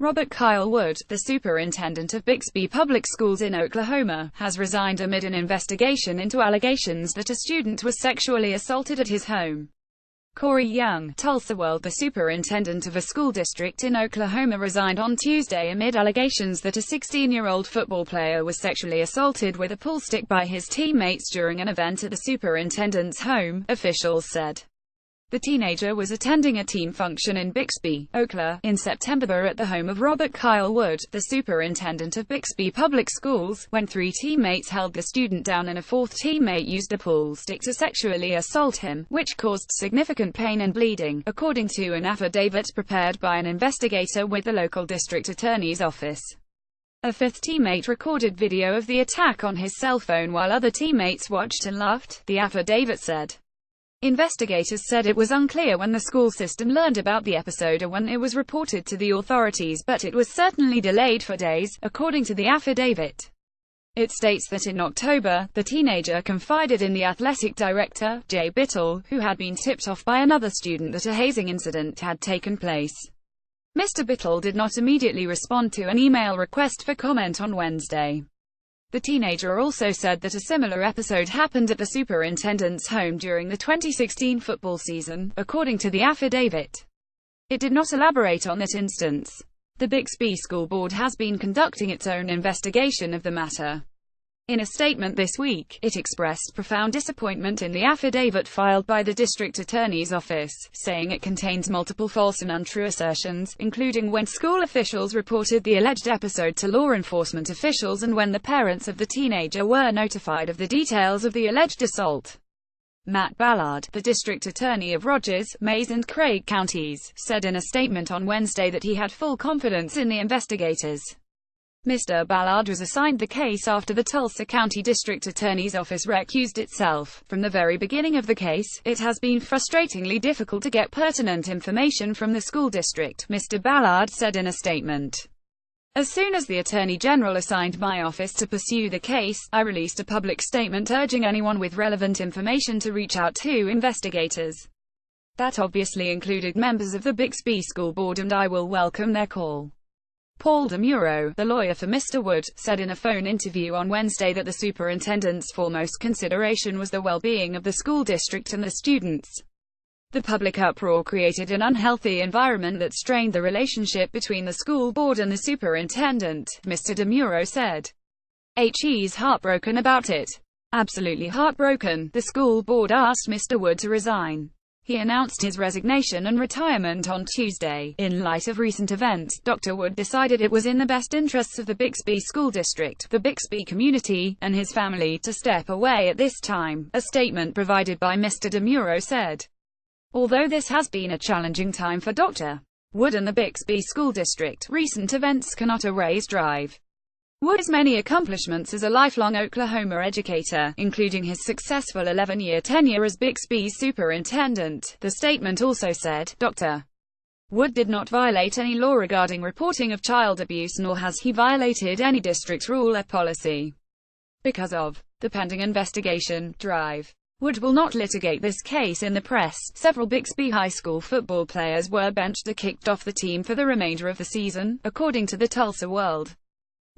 Robert Kyle Wood, the superintendent of Bixby Public Schools in Oklahoma, has resigned amid an investigation into allegations that a student was sexually assaulted at his home. Corey Young, Tulsa World, the superintendent of a school district in Oklahoma, resigned on Tuesday amid allegations that a 16-year-old football player was sexually assaulted with a pool stick by his teammates during an event at the superintendent's home, officials said. The teenager was attending a team function in Bixby, Oklahoma, in September at the home of Robert Kyle Wood, the superintendent of Bixby Public Schools, when three teammates held the student down and a fourth teammate used a pool stick to sexually assault him, which caused significant pain and bleeding, according to an affidavit prepared by an investigator with the local district attorney's office. A fifth teammate recorded video of the attack on his cell phone while other teammates watched and laughed, the affidavit said. Investigators said it was unclear when the school system learned about the episode or when it was reported to the authorities, but it was certainly delayed for days, according to the affidavit. It states that in October, the teenager confided in the athletic director, Jay Bittle, who had been tipped off by another student that a hazing incident had taken place. Mr. Bittle did not immediately respond to an email request for comment on Wednesday. The teenager also said that a similar episode happened at the superintendent's home during the 2016 football season, according to the affidavit. It did not elaborate on that instance. The Bixby School Board has been conducting its own investigation of the matter. In a statement this week, it expressed profound disappointment in the affidavit filed by the district attorney's office, saying it contains multiple false and untrue assertions, including when school officials reported the alleged episode to law enforcement officials and when the parents of the teenager were notified of the details of the alleged assault. Matt Ballard, the district attorney of Rogers, Mayes and Craig counties, said in a statement on Wednesday that he had full confidence in the investigators. Mr. Ballard was assigned the case after the Tulsa County District Attorney's Office recused itself. From the very beginning of the case, it has been frustratingly difficult to get pertinent information from the school district, Mr. Ballard said in a statement. As soon as the Attorney General assigned my office to pursue the case, I released a public statement urging anyone with relevant information to reach out to investigators. That obviously included members of the Bixby School Board, and I will welcome their call. Paul DeMuro, the lawyer for Mr. Wood, said in a phone interview on Wednesday that the superintendent's foremost consideration was the well-being of the school district and the students. The public uproar created an unhealthy environment that strained the relationship between the school board and the superintendent, Mr. DeMuro said. He's heartbroken about it. Absolutely heartbroken. The school board asked Mr. Wood to resign. He announced his resignation and retirement on Tuesday. In light of recent events, Dr. Wood decided it was in the best interests of the Bixby School District, the Bixby community, and his family to step away at this time, a statement provided by Mr. DeMuro said. Although this has been a challenging time for Dr. Wood and the Bixby School District, recent events cannot erase Wood's many accomplishments as a lifelong Oklahoma educator, including his successful 11-year tenure as Bixby's superintendent. The statement also said, Dr. Wood did not violate any law regarding reporting of child abuse, nor has he violated any district rule or policy. Because of the pending investigation, Wood will not litigate this case in the press. Several Bixby High School football players were benched or kicked off the team for the remainder of the season, according to the Tulsa World.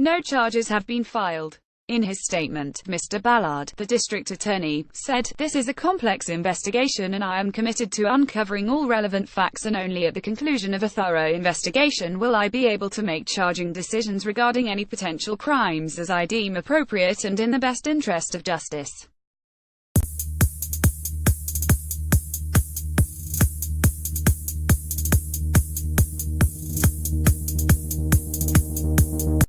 No charges have been filed. In his statement, Mr. Ballard, the district attorney, said, "This is a complex investigation and I am committed to uncovering all relevant facts, and only at the conclusion of a thorough investigation will I be able to make charging decisions regarding any potential crimes as I deem appropriate and in the best interest of justice."